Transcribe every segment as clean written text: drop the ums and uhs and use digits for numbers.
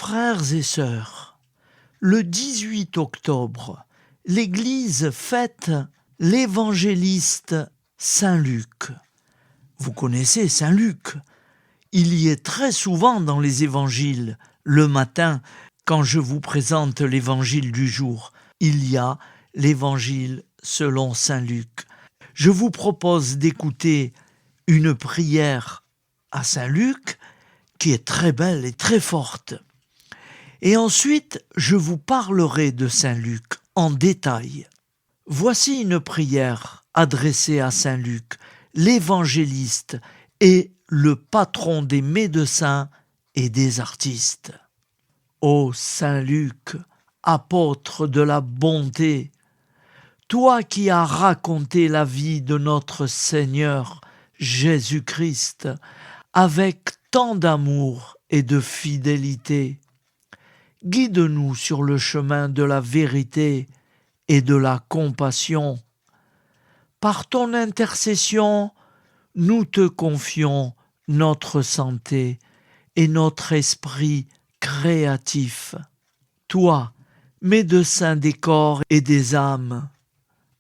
Frères et sœurs, le 18 octobre, l'Église fête l'évangéliste Saint Luc. Vous connaissez Saint Luc. Il y est très souvent dans les évangiles. Le matin, quand je vous présente l'évangile du jour, il y a l'évangile selon Saint Luc. Je vous propose d'écouter une prière à Saint Luc qui est très belle et très forte. Et ensuite, je vous parlerai de Saint Luc en détail. Voici une prière adressée à Saint Luc, l'évangéliste et le patron des médecins et des artistes. Ô Saint Luc, apôtre de la bonté, toi qui as raconté la vie de notre Seigneur Jésus-Christ avec tant d'amour et de fidélité, guide-nous sur le chemin de la vérité et de la compassion. Par ton intercession, nous te confions notre santé et notre esprit créatif. Toi, médecin des corps et des âmes,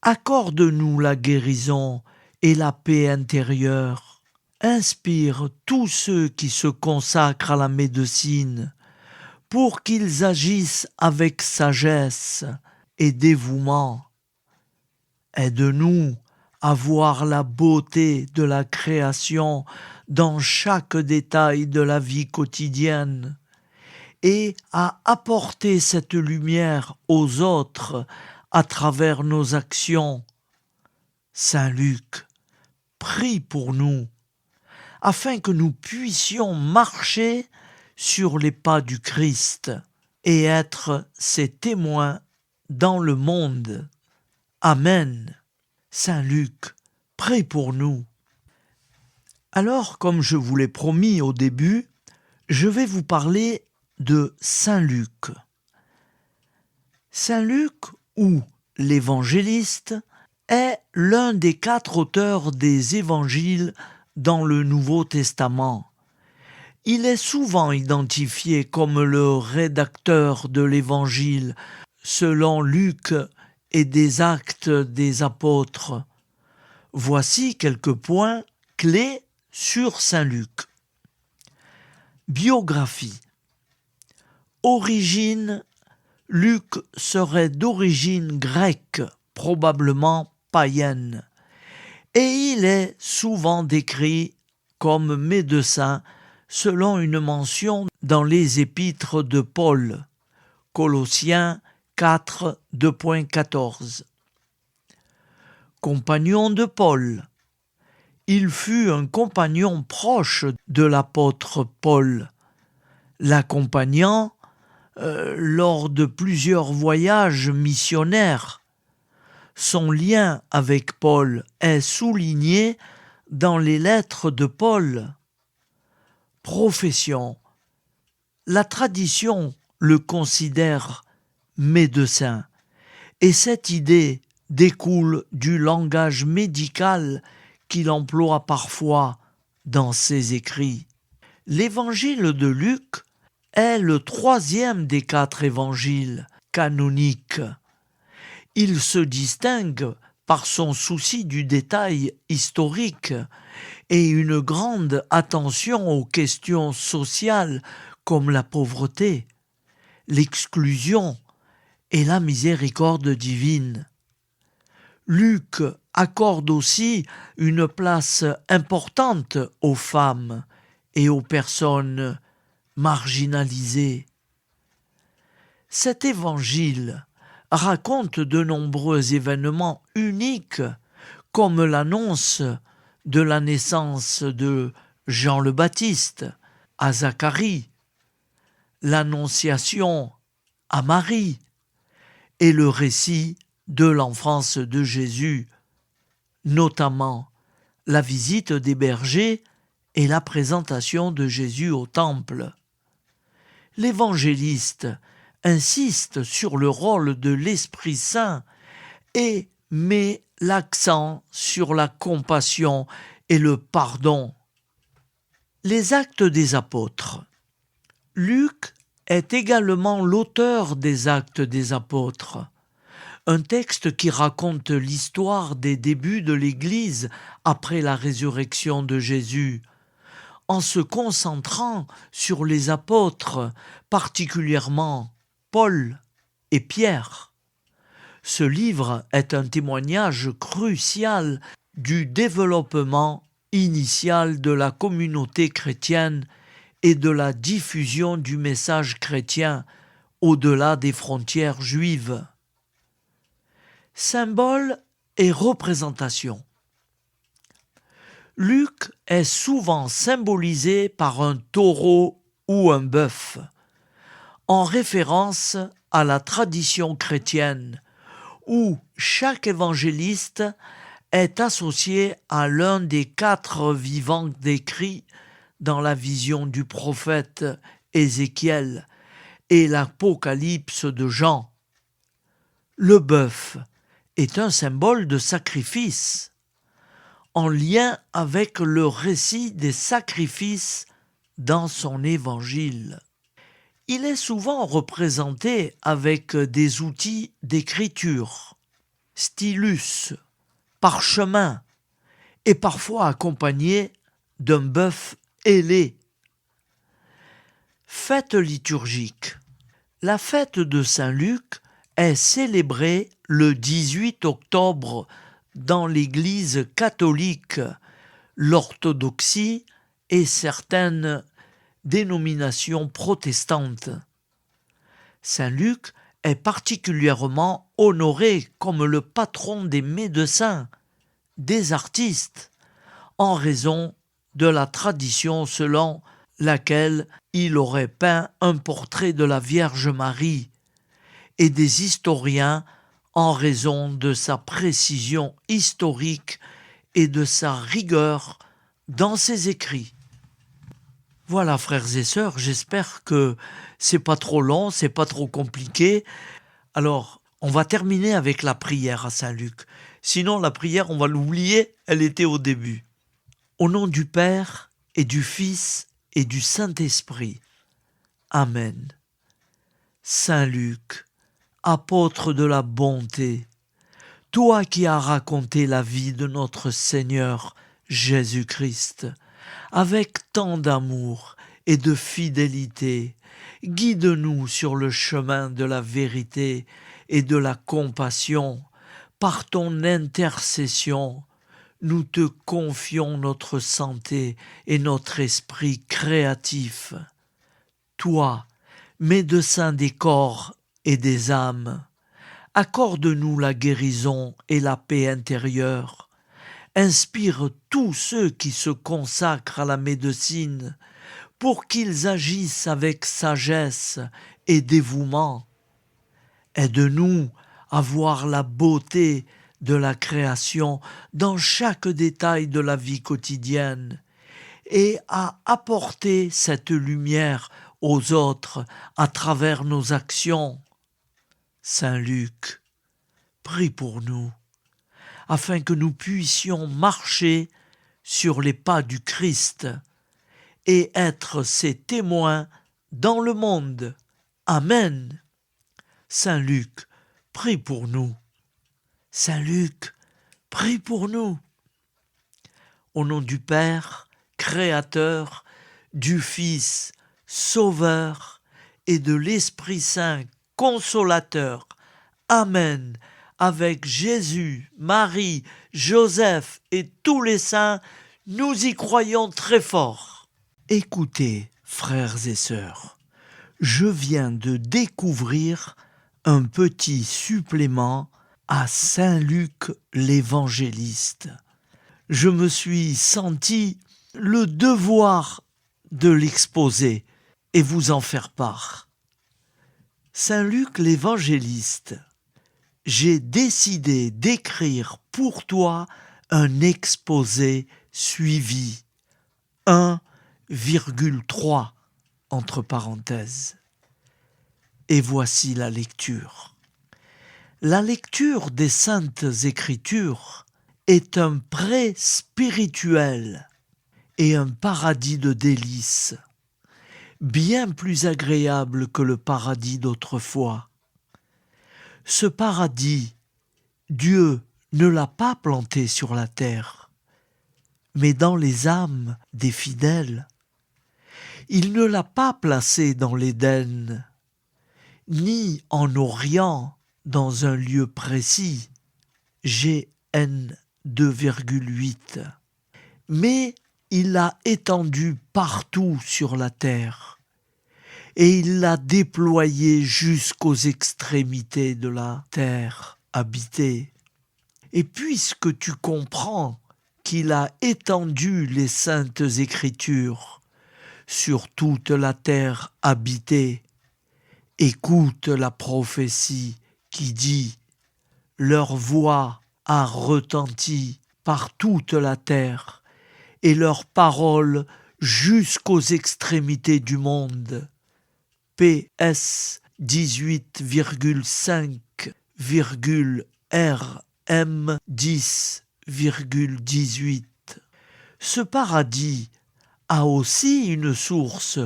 accorde-nous la guérison et la paix intérieure. Inspire tous ceux qui se consacrent à la médecine pour qu'ils agissent avec sagesse et dévouement. Aide-nous à voir la beauté de la création dans chaque détail de la vie quotidienne et à apporter cette lumière aux autres à travers nos actions. Saint Luc, prie pour nous, afin que nous puissions marcher sur les pas du Christ et être ses témoins dans le monde. Amen. Saint Luc, prie pour nous. Alors, comme je vous l'ai promis au début, je vais vous parler de Saint Luc. Saint Luc, ou l'évangéliste, est l'un des 4 auteurs des évangiles dans le Nouveau Testament. Il est souvent identifié comme le rédacteur de l'Évangile selon Luc et des Actes des Apôtres. Voici quelques points clés sur Saint Luc. Biographie. Origine. Luc serait d'origine grecque, probablement païenne, et il est souvent décrit comme médecin selon une mention dans les épîtres de Paul, Colossiens 4, 2.14. Compagnon de Paul. Il fut un compagnon proche de l'apôtre Paul, l'accompagnant lors de plusieurs voyages missionnaires. Son lien avec Paul est souligné dans les lettres de Paul. Profession. La tradition le considère médecin, et cette idée découle du langage médical qu'il emploie parfois dans ses écrits. L'évangile de Luc est le 3e des 4 évangiles canoniques. Il se distingue par son souci du détail historique et une grande attention aux questions sociales comme la pauvreté, l'exclusion et la miséricorde divine. Luc accorde aussi une place importante aux femmes et aux personnes marginalisées. Cet évangile raconte de nombreux événements uniques, comme l'annonce de la naissance de Jean le Baptiste à Zacharie, l'annonciation à Marie et le récit de l'enfance de Jésus, notamment la visite des bergers et la présentation de Jésus au temple. L'évangéliste insiste sur le rôle de l'Esprit Saint et met l'accent sur la compassion et le pardon. Les Actes des Apôtres. Luc est également l'auteur des Actes des Apôtres, un texte qui raconte l'histoire des débuts de l'Église après la résurrection de Jésus, en se concentrant sur les apôtres, particulièrement Paul et Pierre. Ce livre est un témoignage crucial du développement initial de la communauté chrétienne et de la diffusion du message chrétien au-delà des frontières juives. Symbole et représentation. Luc est souvent symbolisé par un taureau ou un bœuf, en référence à la tradition chrétienne, où chaque évangéliste est associé à l'un des 4 vivants décrits dans la vision du prophète Ézéchiel et l'Apocalypse de Jean. Le bœuf est un symbole de sacrifice, en lien avec le récit des sacrifices dans son évangile. Il est souvent représenté avec des outils d'écriture, stylus, parchemin, et parfois accompagné d'un bœuf ailé. Fête liturgique. La fête de Saint-Luc est célébrée le 18 octobre dans l'Église catholique, l'orthodoxie et certaines dénominations protestantes. Saint Luc est particulièrement honoré comme le patron des médecins, des artistes, en raison de la tradition selon laquelle il aurait peint un portrait de la Vierge Marie, et des historiens en raison de sa précision historique et de sa rigueur dans ses écrits. Voilà, frères et sœurs, j'espère que c'est pas trop long, c'est pas trop compliqué. Alors, on va terminer avec la prière à Saint-Luc. Sinon, la prière, on va l'oublier, elle était au début. Au nom du Père et du Fils et du Saint-Esprit. Amen. Saint Luc, apôtre de la bonté, toi qui as raconté la vie de notre Seigneur Jésus-Christ, avec tant d'amour et de fidélité, guide-nous sur le chemin de la vérité et de la compassion. Par ton intercession, nous te confions notre santé et notre esprit créatif. Toi, médecin des corps et des âmes, accorde-nous la guérison et la paix intérieure. Inspire tous ceux qui se consacrent à la médecine pour qu'ils agissent avec sagesse et dévouement. Aide-nous à voir la beauté de la création dans chaque détail de la vie quotidienne et à apporter cette lumière aux autres à travers nos actions. Saint Luc, prie pour nous, afin que nous puissions marcher sur les pas du Christ et être ses témoins dans le monde. Amen. Saint Luc, prie pour nous. Saint Luc, prie pour nous. Au nom du Père, Créateur, du Fils, Sauveur, et de l'Esprit Saint, Consolateur. Amen. Avec Jésus, Marie, Joseph et tous les saints, nous y croyons très fort. Écoutez, frères et sœurs, je viens de découvrir un petit supplément à Saint Luc l'évangéliste. Je me suis senti le devoir de l'exposer et vous en faire part. Saint Luc l'évangéliste, j'ai décidé d'écrire pour toi un exposé suivi, 1,3 entre parenthèses. Et voici la lecture. La lecture des Saintes Écritures est un pré spirituel et un paradis de délices. bien plus agréable que le paradis d'autrefois. Ce paradis, Dieu ne l'a pas planté sur la terre, mais dans les âmes des fidèles. Il ne l'a pas placé dans l'Éden, ni en Orient, dans un lieu précis, GN 2,8, mais il l'a étendu partout sur la terre, et il l'a déployé jusqu'aux extrémités de la terre habitée. Et puisque tu comprends qu'il a étendu les saintes écritures sur toute la terre habitée, écoute la prophétie qui dit « Leur voix a retenti par toute la terre et leur parole jusqu'aux extrémités du monde. » PS 18,5,RM 10,18. Ce paradis a aussi une source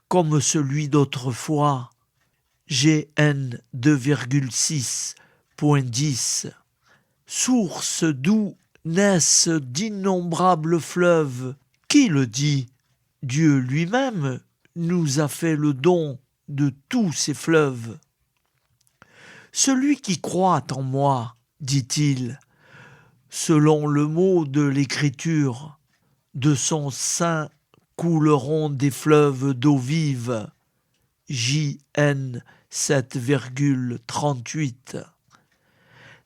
comme celui d'autrefois, GN 2,6.10, source d'où naissent d'innombrables fleuves. Qui le dit? Dieu lui-même nous a fait le don de tous ces fleuves. Celui qui croit en moi, dit-il, selon le mot de l'Écriture, de son sein couleront des fleuves d'eau vive. JN 7,38.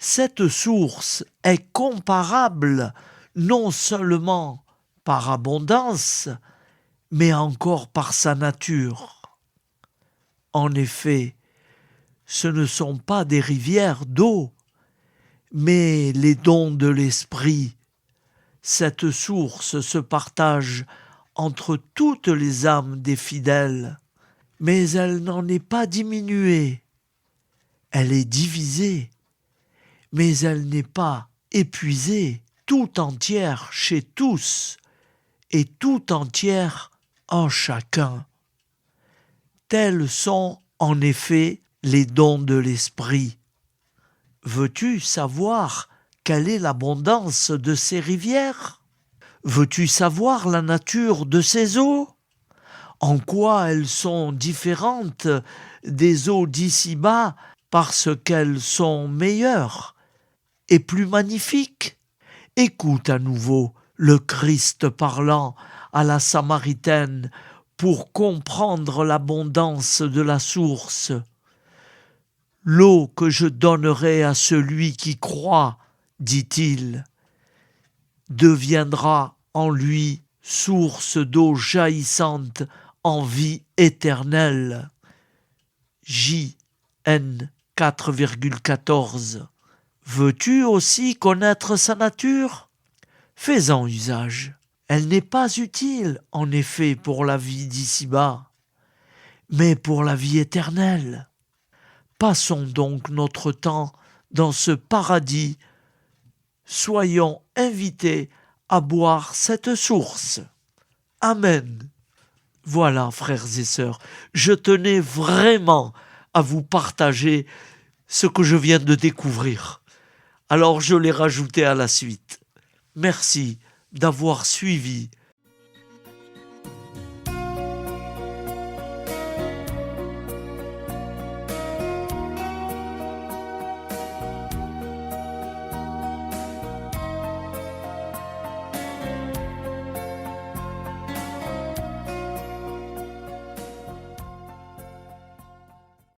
Cette source est comparable non seulement par abondance, mais encore par sa nature. En effet, ce ne sont pas des rivières d'eau, mais les dons de l'Esprit. Cette source se partage entre toutes les âmes des fidèles, mais elle n'en est pas diminuée. Elle est divisée, mais elle n'est pas épuisée, tout entière chez tous et tout entière en chacun. Tels sont en effet les dons de l'Esprit. Veux-tu savoir quelle est l'abondance de ces rivières? Veux-tu savoir la nature de ces eaux? En quoi elles sont différentes des eaux d'ici-bas parce qu'elles sont meilleures et plus magnifiques? Écoute à nouveau le Christ parlant à la Samaritaine pour comprendre l'abondance de la source. L'eau que je donnerai à celui qui croit, dit-il, deviendra en lui source d'eau jaillissante en vie éternelle. JN 4,14. Veux-tu aussi connaître sa nature? Fais-en usage. Elle n'est pas utile, en effet, pour la vie d'ici-bas, mais pour la vie éternelle. Passons donc notre temps dans ce paradis. Soyons invités à boire cette source. Amen. Voilà, frères et sœurs, je tenais vraiment à vous partager ce que je viens de découvrir. Alors je l'ai rajouté à la suite. Merci d'avoir suivi